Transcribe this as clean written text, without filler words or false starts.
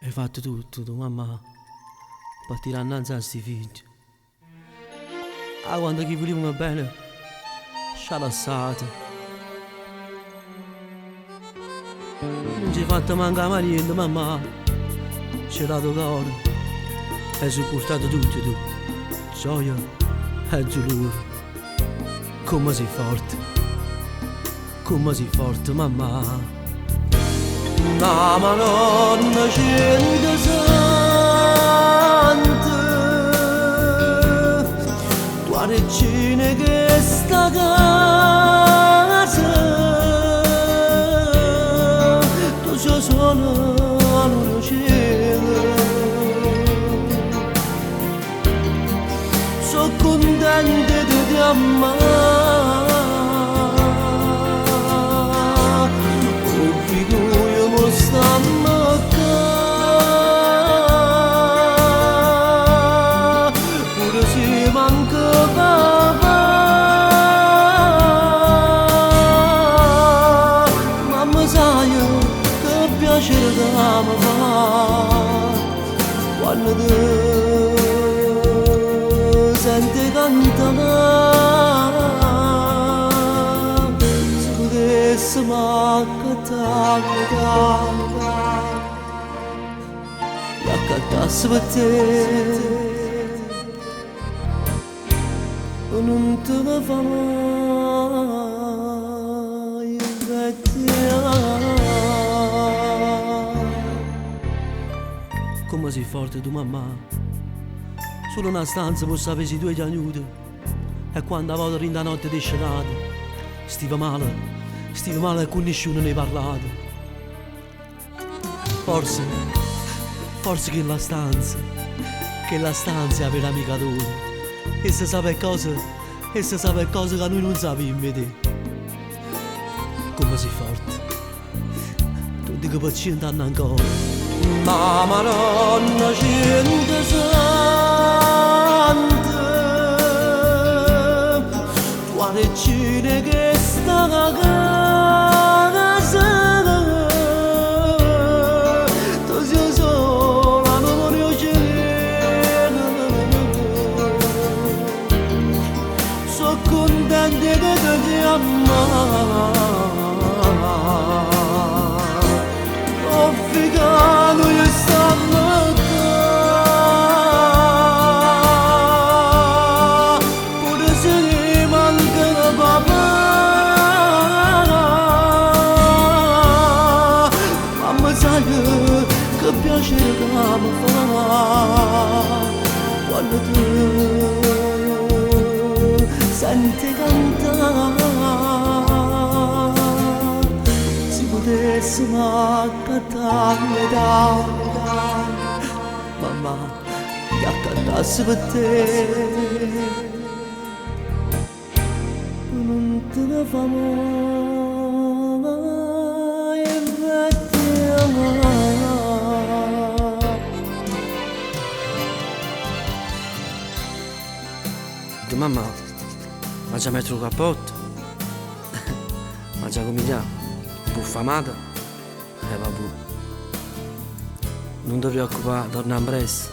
Hai fatto tutto, tu mamma, per tirare innanzi a sti figli. Ah, quando chi volevano bene, ci ha lasciato. Non ci hai fatto mancare mai niente, mamma. Ci hai dato cuore e hai supportato tutto tu. Gioia e dolore. Come sei forte, mamma. La Madonna scende santa, tua regina che sta a casa, tu sei solo al cielo. Sono contenta di ti amare. Stamma qua, pure se manca papà. Mamma sai che piacere da mi fa quando ti senti cantare. Se potesse m'accattare e accattassi per te, non te ne fa mai invecchiare. Come sei forte tu mamma, solo una stanza può sapere i tuoi pianuti, e quando a volte rinda notte ti scenate, stiva male e con nessuno ne hai parlato. Forse che la stanza è la vera amica tua, e se sapeva cose che noi non sappiamo di te. Come sei forte, tu dico per 100 anni ancora. Ma Madonna scende santa, tua regina che sta a casa, tu sei sola al cielo. Sono contenta che ti amare. Ho figato io stanno qua, pure se ne manca papà. Mamma sai che piacere che mi fa quando tu senti cantare. Se potessi m'accattare da mamma, che accattassi per te, non te ne fa mai invecchiare. Tu mamma, ma già mettere un cappotto? Ma già cominciamo? Buffamata? Vabbè. Non ti preoccupare, torna in presto.